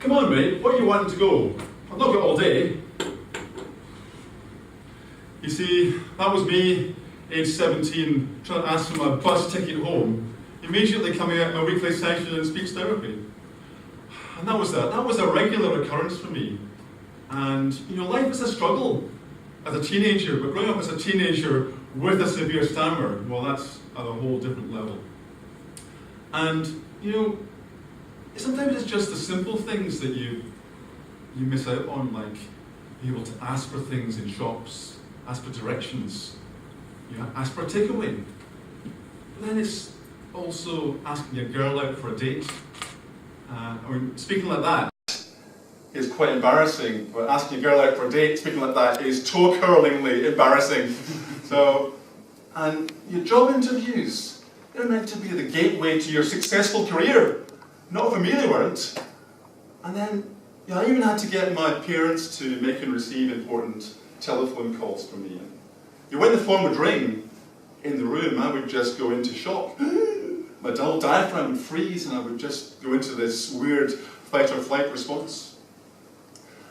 Come on, mate, where are you wanting to go? I've not got all day. You see, that was me, age 17, trying to ask for my bus ticket home, immediately coming out of my weekly session in speech therapy. And that was a regular occurrence for me. And you know, life is a struggle as a teenager, but growing up as a teenager with a severe stammer, well, that's at a whole different level. And you know, sometimes it's just the simple things that you miss out on, like being able to ask for things in shops, ask for directions, you know, ask for a takeaway. But then it's also asking a girl out for a date. I mean, speaking like that is quite embarrassing, but asking a girl out for a date, speaking like that, is toe-curlingly embarrassing. So, and your job interviews, they're meant to be the gateway to your successful career. Not for me, they weren't. And then, you know, I even had to get my parents to make and receive important telephone calls from me. You know, when the phone would ring in the room, I would just go into shock. My dull diaphragm would freeze, and I would just go into this weird fight or flight response.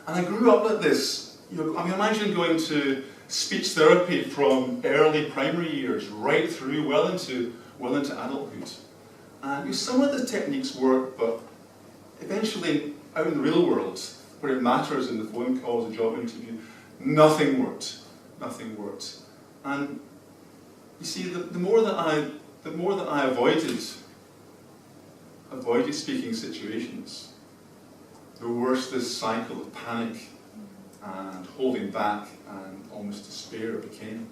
And I grew up like this. You know, I mean, imagine going to speech therapy from early primary years right through well into adulthood. And you know, some of the techniques work, but eventually out in the real world, where it matters in the phone calls and job interview, nothing worked. Nothing worked. And you see, the more that I avoided speaking situations, the worse this cycle of panic and holding back and almost despair became.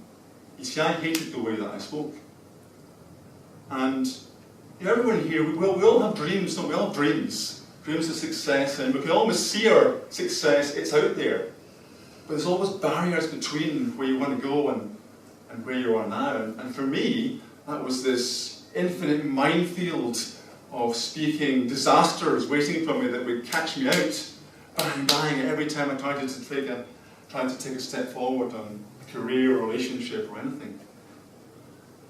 You see, I hated the way that I spoke. And you know, everyone here, we all have dreams, don't we? We all have dreams of success, and we can almost see our success, it's out there. But there's always barriers between where you want to go and where you are now. And for me, that was this infinite minefield of speaking disasters waiting for me that would catch me out, bang, bang, every time I tried to take a step forward on a career or relationship or anything.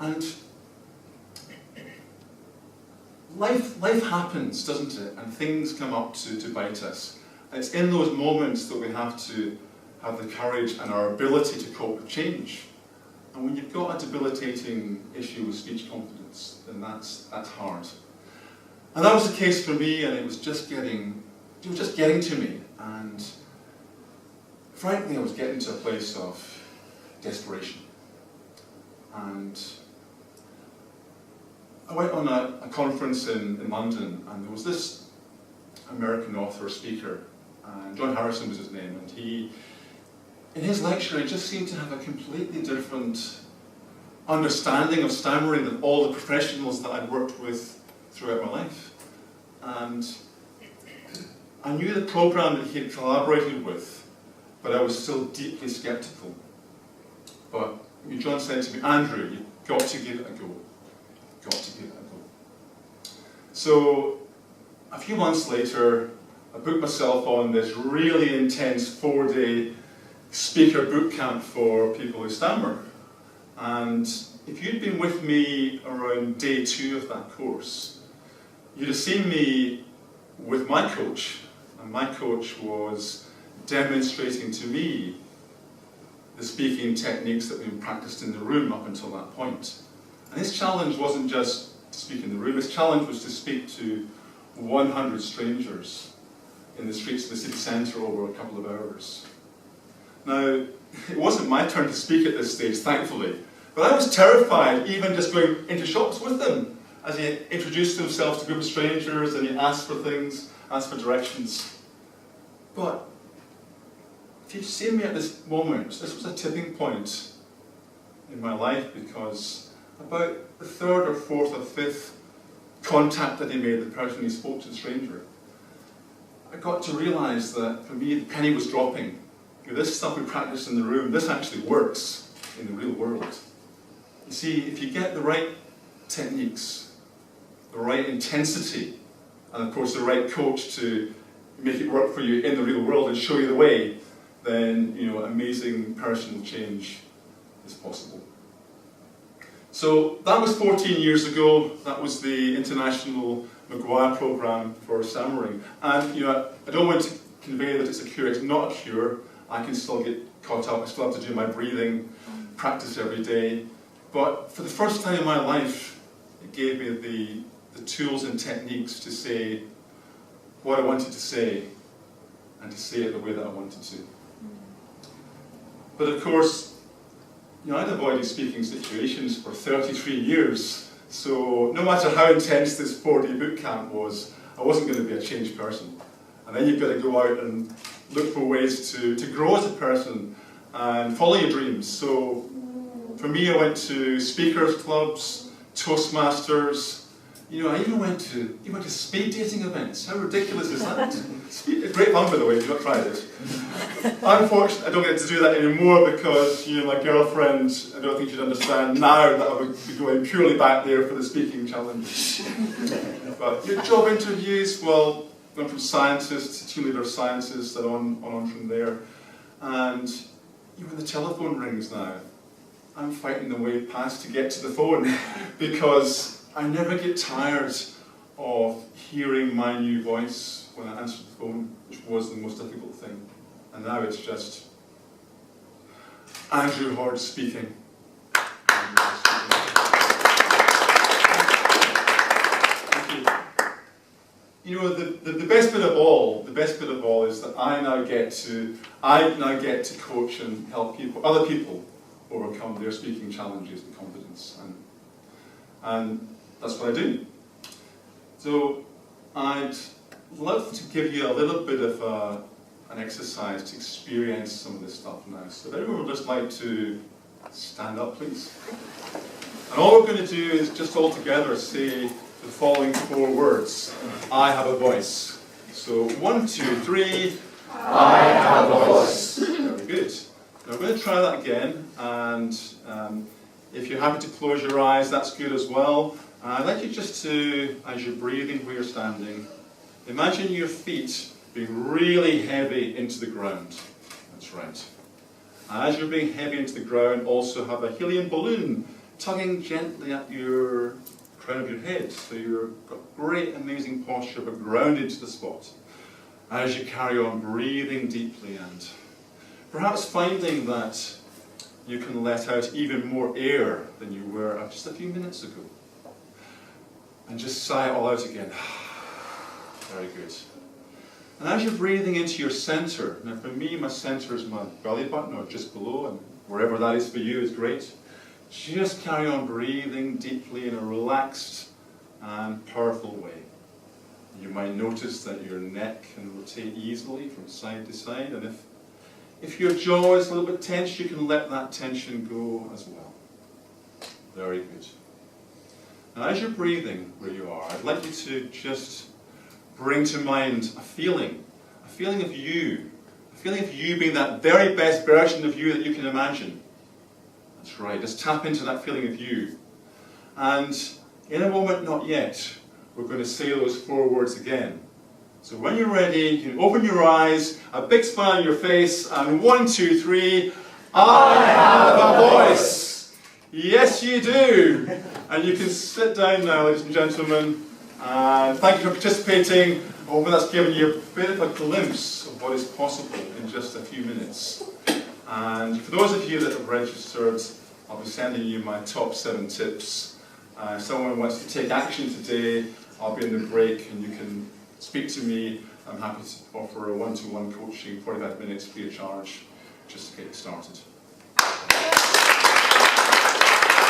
And life happens, doesn't it? And things come up to bite us. And it's in those moments that we have to have the courage and our ability to cope with change. And when you've got a debilitating issue with speech confidence, then that's hard. And that was the case for me, and it was just getting to me. And frankly, I was getting to a place of desperation. And I went on a conference in London, and there was this American author, speaker, and John Harrison was his name, and he, in his lecture, he just seemed to have a completely different understanding of stammering than all the professionals that I'd worked with throughout my life. And I knew the program that he had collaborated with, but I was still deeply skeptical. But John said to me, Andrew, you've got to give it a go. Got to give it a go. So a few months later, I booked myself on this really intense 4-day speaker boot camp for people who stammer. And if you'd been with me around day 2 of that course, you'd have seen me with my coach, and my coach was demonstrating to me the speaking techniques that we'd been practiced in the room up until that point. And his challenge wasn't just to speak in the room, his challenge was to speak to 100 strangers in the streets of the city centre over a couple of hours. Now, it wasn't my turn to speak at this stage, thankfully, but I was terrified even just going into shops with him as he introduced himself to a group of strangers and he asked for things, asked for directions. But if you'd seen me at this moment, this was a tipping point in my life because about the third or fourth or fifth contact that he made, the person he spoke to, the stranger, I got to realise that for me the penny was dropping. This stuff we practice in the room, this actually works in the real world. You see, if you get the right techniques, the right intensity, and of course the right coach to make it work for you in the real world and show you the way, then amazing personal change is possible. So that was 14 years ago. That was the International Maguire Programme for stammering. And I don't want to convey that it's a cure. It's not a cure. I can still get caught up. I still have to do my breathing practice every day. But for the first time in my life, it gave me the tools and techniques to say what I wanted to say and to say it the way that I wanted to. But of course, I'd avoided speaking situations for 33 years, so no matter how intense this 4-day boot camp was, I wasn't going to be a changed person. And then you've got to go out and look for ways to grow as a person and follow your dreams. So for me, I went to speakers clubs, Toastmasters. I even went to speed dating events. How ridiculous is that? Great fun, by the way, if you've not tried it. Unfortunately, I don't get to do that anymore because my girlfriend, I don't think she'd understand now that I would be going purely back there for the speaking challenge. But your job interviews, well, went from scientist to team leader scientist and on from there. And even the telephone rings now. I'm fighting the way past to get to the phone because I never get tired of hearing my new voice when I answer the phone, which was the most difficult thing. And now it's just Andrew Hodge speaking. The best bit of all is that I now get to coach and help other people overcome their speaking challenges with confidence, and that's what I do. So I'd love to give you a little bit of an exercise to experience some of this stuff now. So if everyone would just like to stand up, please. And all we're going to do is just all together say the following 4 words. I have a voice. So 1, 2, 3. I have a voice. Very good. Now we're going to try that again, and if you're happy to close your eyes, that's good as well. I'd like you just to, as you're breathing where you're standing, imagine your feet being really heavy into the ground. That's right. As you're being heavy into the ground, also have a helium balloon tugging gently at your crown of your head. So you've got great, amazing posture, but grounded to the spot. As you carry on breathing deeply and perhaps finding that you can let out even more air than you were just a few minutes ago. And just sigh it all out again. Very good. And as you're breathing into your center, now for me, my center is my belly button or just below, and wherever that is for you is great. Just carry on breathing deeply in a relaxed and powerful way. You might notice that your neck can rotate easily from side to side, and if your jaw is a little bit tense, you can let that tension go as well. Very good. Now as you're breathing where you are, I'd like you to just bring to mind a feeling of you, being that very best version of you that you can imagine. That's right, just tap into that feeling of you. And in a moment, not yet, we're going to say those 4 words again. So when you're ready, you can open your eyes, a big smile on your face, and 1, 2, 3, I have a voice. Yes, you do. And you can sit down now, ladies and gentlemen. Thank you for participating. I hope that's given you a bit of a glimpse of what is possible in just a few minutes. And for those of you that have registered, I'll be sending you my top 7 tips. If someone wants to take action today, I'll be in the break and you can speak to me. I'm happy to offer a one-to-one coaching, 45 minutes free of charge, just to get you started.